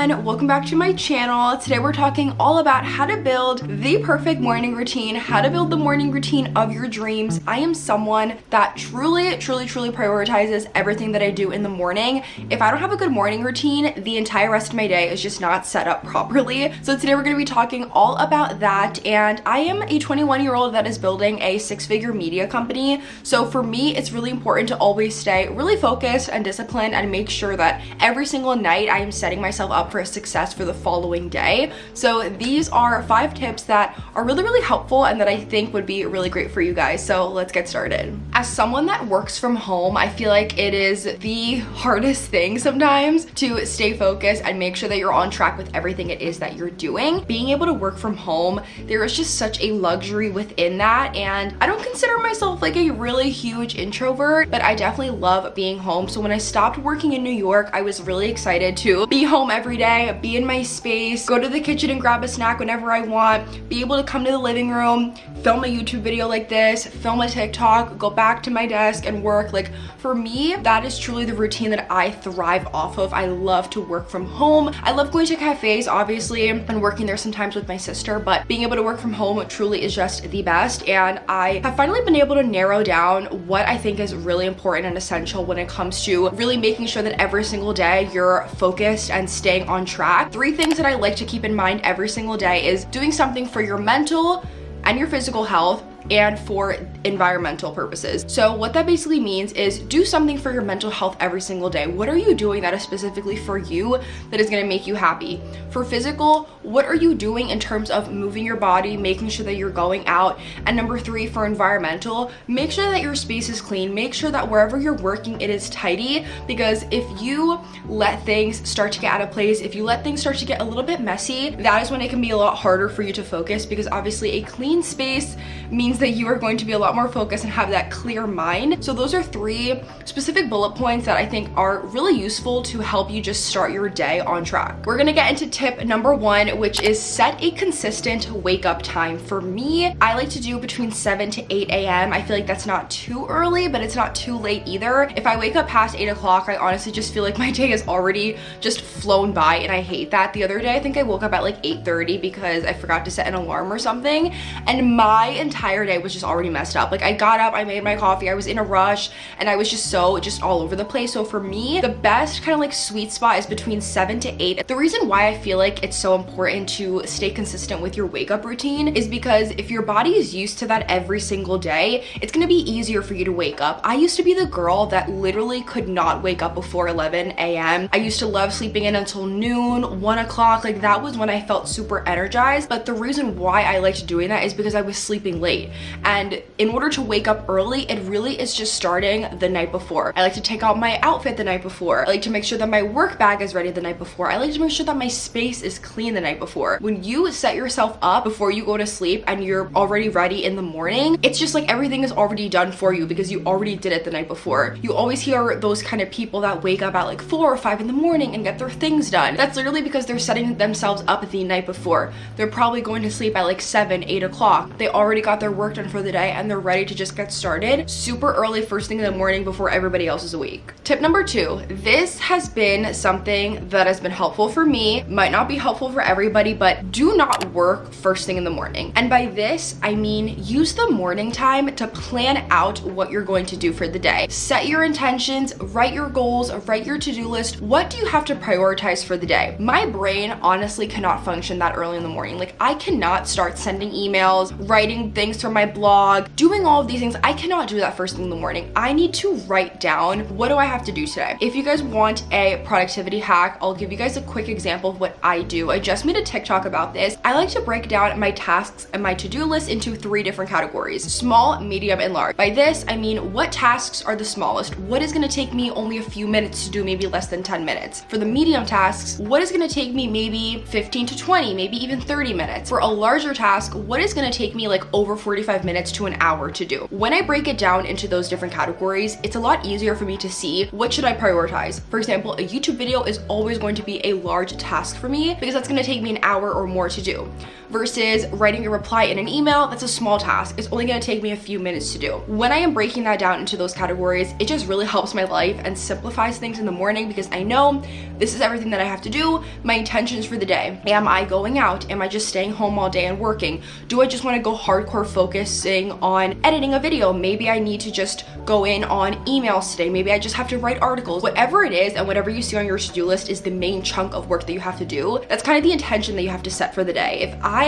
everyone, welcome back to my channel. Today we're talking all about how to build the perfect morning routine, how to build the morning routine of your dreams. I am someone that truly prioritizes everything that I do in the morning. If I don't have a good morning routine, the entire rest of my day is just not set up properly. So today we're going to be talking all about that, and I am a 21-year-old that is building a six-figure media company. So for me, it's really important to always stay really focused and disciplined and make sure that every single night I am setting myself up for success for the following day. So these are 5 tips that are really helpful and that I think would be really great for you guys. So let's get started. As someone that works from home, I feel like it is the hardest thing sometimes to stay focused and make sure that you're on track with everything it is that you're doing. Being able to work from home, there is just such a luxury within that, and I don't consider myself like a really huge introvert, but I definitely love being home. So when I stopped working in New York, I was really excited to be home every day, be in my space, go to the kitchen and grab a snack whenever I want, be able to come to the living room, film a YouTube video like this, film a TikTok, go back to my desk and work. Like, for me, that is truly the routine that I thrive off of. I love to work from home. I love going to cafes, obviously, and working there sometimes with my sister, but being able to work from home truly is just the best. And I have finally been able to narrow down what I think is really important and essential when it comes to really making sure that every single day you're focused and staying on track. 3 things that I like to keep in mind every single day is doing something for your mental and your physical health and for environmental purposes. So what that basically means is do something for your mental health every single day. What are you doing that is specifically for you that is going to make you happy? For physical, what are you doing in terms of moving your body, making sure that you're going out? And number 3, for environmental, make sure that your space is clean. Make sure that wherever you're working, it is tidy, because if you let things start to get out of place, if you let things start to get a little bit messy, that is when it can be a lot harder for you to focus, because obviously a clean space means that you are going to be a lot more focused and have that clear mind. So those are 3 specific bullet points that I think are really useful to help you just start your day on track. We're gonna get into tip number 1, which is set a consistent wake up time. For me, I like to do between 7 to 8 a.m. I feel like that's not too early, but it's not too late either. If I wake up past 8 o'clock, I honestly just feel like my day has already just flown by, and I hate that. The other day, I think I woke up at like 8:30 because I forgot to set an alarm or something, and my entire day was just already messed up. Like, I got up, I made my coffee, I was in a rush, and I was just all over the place. So for me, the best kind of like sweet spot is between 7 to 8. The reason why I feel like it's so important to stay consistent with your wake up routine is because if your body is used to that every single day, it's gonna be easier for you to wake up. I used to be the girl that literally could not wake up before 11 a.m. I used to love sleeping in until noon, 1 o'clock. Like, that was when I felt super energized. But the reason why I liked doing that is because I was sleeping late. And in order to wake up early, it really is just starting the night before. I like to take out my outfit the night before. I like to make sure that my work bag is ready the night before. I like to make sure that my space is clean the night before. When you set yourself up before you go to sleep and you're already ready in the morning, it's just like everything is already done for you because you already did it the night before. You always hear those kind of people that wake up at like 4 or 5 in the morning and get their things done. That's literally because they're setting themselves up the night before. They're probably going to sleep at like 7, 8 o'clock. They already got their work done for the day and they're ready to just get started super early, first thing in the morning before everybody else is awake. Tip number 2, this has been something that has been helpful for me, might not be helpful for everybody, but do not work first thing in the morning. And by this, I mean use the morning time to plan out what you're going to do for the day. Set your intentions, write your goals, write your to-do list. What do you have to prioritize for the day? My brain honestly cannot function that early in the morning. Like, I cannot start sending emails, writing things for my blog, doing all of these things. I cannot do that first thing in the morning. I need to write down, what do I have to do today? If you guys want a productivity hack, I'll give you guys a quick example of what I do. I just made a TikTok about this. I like to break down my tasks and my to-do list into 3 different categories: small, medium, and large. By this, I mean what tasks are the smallest? What is gonna take me only a few minutes to do, maybe less than 10 minutes? For the medium tasks, what is gonna take me maybe 15 to 20, maybe even 30 minutes? For a larger task, what is gonna take me like over 45 minutes to an hour to do. When I break it down into those different categories, it's a lot easier for me to see what should I prioritize. For example, a YouTube video is always going to be a large task for me because that's going to take me an hour or more to do. Versus writing a reply in an email, that's a small task. It's only gonna take me a few minutes to do. When I am breaking that down into those categories, it just really helps my life and simplifies things in the morning because I know this is everything that I have to do, my intentions for the day. Am I going out? Am I just staying home all day and working? Do I just wanna go hardcore focusing on editing a video? Maybe I need to just go in on emails today. Maybe I just have to write articles. Whatever it is and whatever you see on your to-do list is the main chunk of work that you have to do. That's kind of the intention that you have to set for the day. If I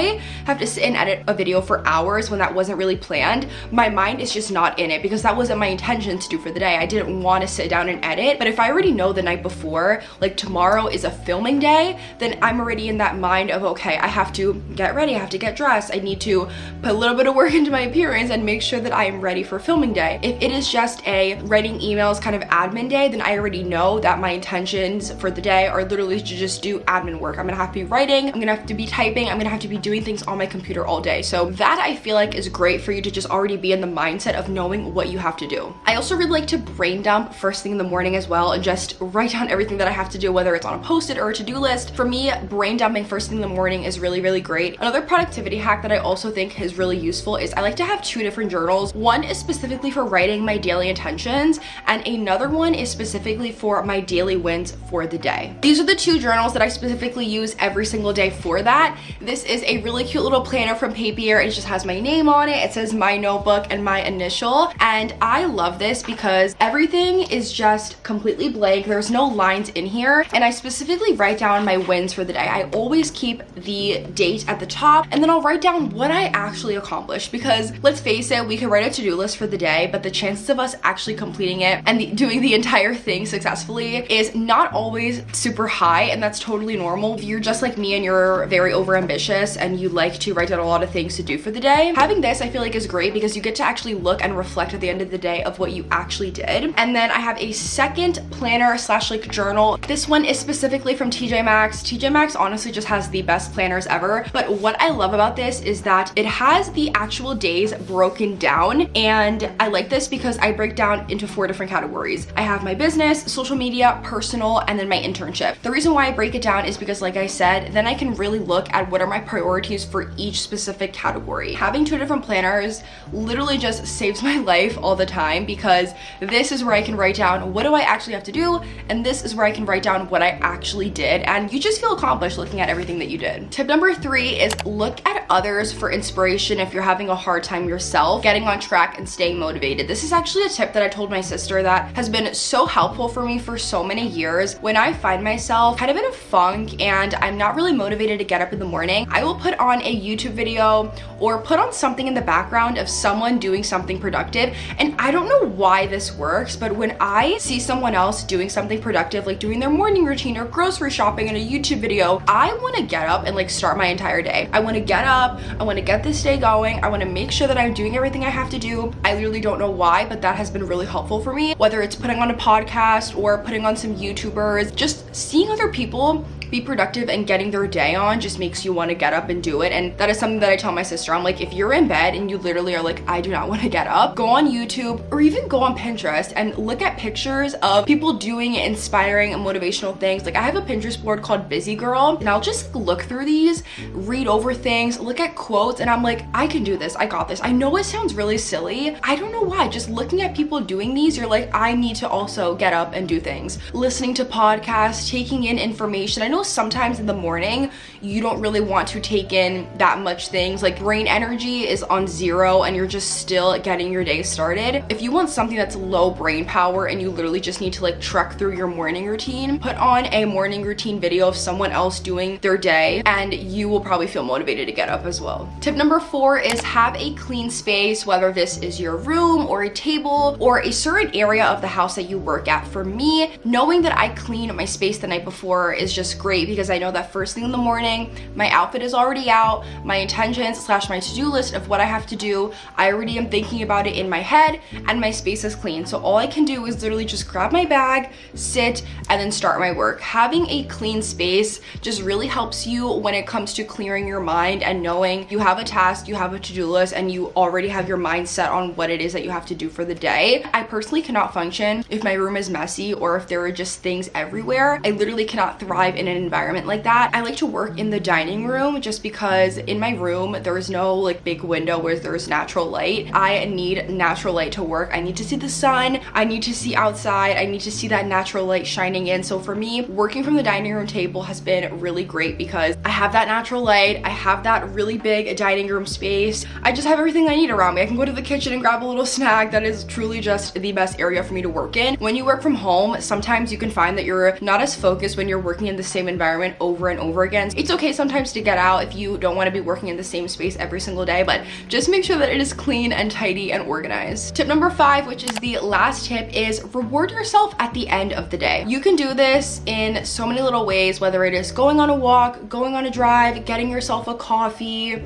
have to sit and edit a video for hours when that wasn't really planned, my mind is just not in it because that wasn't my intention to do for the day. I didn't want to sit down and edit. But if I already know the night before, like tomorrow is a filming day, then I'm already in that mind of, okay, I have to get ready, I have to get dressed, I need to put a little bit of work into my appearance and make sure that I am ready for filming day. If it is just a writing emails kind of admin day, then I already know that my intentions for the day are literally to just do admin work. I'm gonna have to be writing, I'm gonna have to be typing, I'm gonna have to be doing things on my computer all day. So that I feel like is great for you to just already be in the mindset of knowing what you have to do. I also really like to brain dump first thing in the morning as well and just write down everything that I have to do, whether it's on a post-it or a to-do list. For me, brain dumping first thing in the morning is really, really great. Another productivity hack that I also think is really useful is I like to have 2 different journals. One is specifically for writing my daily intentions and another one is specifically for my daily wins for the day. These are the 2 journals that I specifically use every single day for that. This is a really cute little planner from Papier. It just has my name on it. It says my notebook and my initial. And I love this because everything is just completely blank. There's no lines in here. And I specifically write down my wins for the day. I always keep the date at the top and then I'll write down what I actually accomplished because let's face it, we can write a to-do list for the day, but the chances of us actually completing it and doing the entire thing successfully is not always super high, and that's totally normal. If you're just like me and you're very overambitious and you like to write down a lot of things to do for the day, having this I feel like is great because you get to actually look and reflect at the end of the day of what you actually did. And then I have a second planner slash like journal. This one is specifically from TJ Maxx. TJ Maxx honestly just has the best planners ever, but what I love about this is that it has the actual days broken down, and I like this because I break down into 4 different categories. I have my business, social media, personal, and then my internship. The reason why I break it down is because like I said, then I can really look at what are my priorities for each specific category. Having 2 different planners literally just saves my life all the time because this is where I can write down what do I actually have to do, and this is where I can write down what I actually did, and you just feel accomplished looking at everything that you did. Tip number 3 is look at others for inspiration if you're having a hard time yourself getting on track and staying motivated. This is actually a tip that I told my sister that has been so helpful for me for so many years. When I find myself kind of in a funk and I'm not really motivated to get up in the morning, I will put on a YouTube video or put on something in the background of someone doing something productive. And I don't know why this works, but when I see someone else doing something productive, like doing their morning routine or grocery shopping in a YouTube video, I want to get up and like start my entire day. I want to get up, I want to get this day going, I want to make sure that I'm doing everything I have to do. I literally don't know why, but that has been really helpful for me, whether it's putting on a podcast or putting on some YouTubers. Just seeing other people be productive and getting their day on just makes you want to get up and do it. And that is something that I tell my sister. I'm like, if you're in bed and you literally are like, I do not want to get up, go on YouTube or even go on Pinterest and look at pictures of people doing inspiring and motivational things. Like I have a Pinterest board called Busy Girl, and I'll just look through these, read over things, look at quotes, and I'm like, I can do this, I got this. I know it sounds really silly. I don't know why. Just looking at people doing these, you're like, I need to also get up and do things. Listening to podcasts, taking in information. I know sometimes in the morning you don't really want to take in that much things, like brain energy is on 0 and you're just still getting your day started. If you want something that's low brain power and you literally just need to like truck through your morning routine, put on a morning routine video of someone else doing their day and you will probably feel motivated to get up as well. Tip number 4 is have a clean space, whether this is your room or a table or a certain area of the house that you work at. For me, knowing that I clean my space the night before is just great because I know that first thing in the morning, my outfit is already out, my intentions / my to-do list of what I have to do, I already am thinking about it in my head, and my space is clean. So all I can do is literally just grab my bag, sit, and then start my work. Having a clean space just really helps you when it comes to clearing your mind and knowing you have a task, you have a to-do list, and you already have your mind set on what it is that you have to do for the day. I personally cannot function if my room is messy or if there are just things everywhere. I literally cannot thrive in an environment like that. I like to work in the dining room just because in my room there is no like big window where there's natural light. I need natural light to work. I need to see the sun, I need to see outside, I need to see that natural light shining in. So for me, working from the dining room table has been really great because I have that natural light, I have that really big dining room space. I just have everything I need around me. I can go to the kitchen and grab a little snack. That is truly just the best area for me to work in. When you work from home, sometimes you can find that you're not as focused when you're working in the same environment over and over again. It's okay sometimes to get out if you don't want to be working in the same space every single day, but just make sure that it is clean and tidy and organized. Tip number 5, which is the last tip, is reward yourself at the end of the day. You can do this in so many little ways, whether it is going on a walk, going on a drive, getting yourself a coffee,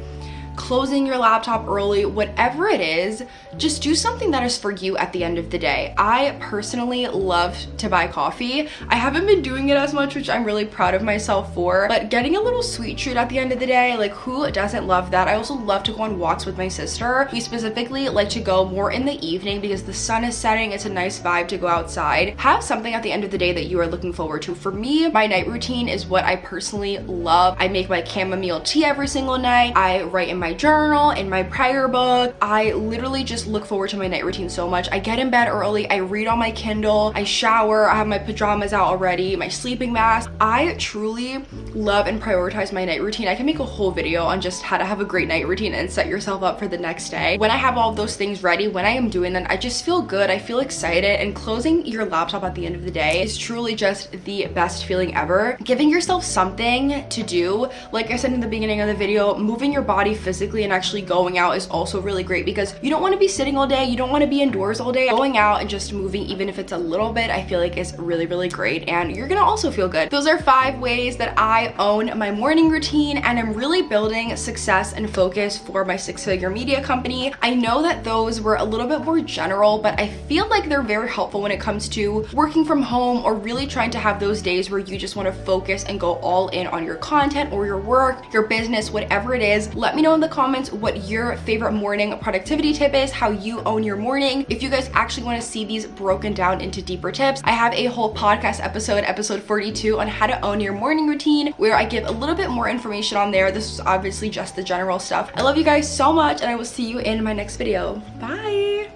closing your laptop early, whatever it is, just do something that is for you at the end of the day. I personally love to buy coffee. I haven't been doing it as much, which I'm really proud of myself for, but getting a little sweet treat at the end of the day, like who doesn't love that? I also love to go on walks with my sister. We specifically like to go more in the evening because the sun is setting. It's a nice vibe to go outside. Have something at the end of the day that you are looking forward to. For me, my night routine is what I personally love. I make my chamomile tea every single night. I write in my journal, in my prayer book. I literally just look forward to my night routine so much. I get in bed early, I read on my Kindle, I shower, I have my pajamas out already, my sleeping mask. I truly love and prioritize my night routine. I can make a whole video on just how to have a great night routine and set yourself up for the next day. When I have all of those things ready, when I am doing them, I just feel good, I feel excited, and closing your laptop at the end of the day is truly just the best feeling ever. Giving yourself something to do, like I said in the beginning of the video, moving your body physically and actually going out is also really great because you don't want to be sitting all day, you don't want to be indoors all day. Going out and just moving, even if it's a little bit, I feel like is really, really great, and you're gonna also feel good. Those are 5 ways that I own my morning routine and I'm really building success and focus for my 6-figure media company. I know that those were a little bit more general, but I feel like they're very helpful when it comes to working from home or really trying to have those days where you just want to focus and go all in on your content or your work, your business, whatever it is. Let me know in the comments what your favorite morning productivity tip is, how you own your morning. If you guys actually want to see these broken down into deeper tips, I have a whole podcast episode 42 on how to own your morning routine, where I give a little bit more information on there. This is obviously just the general stuff. I love you guys so much, and I will see you in my next video. Bye.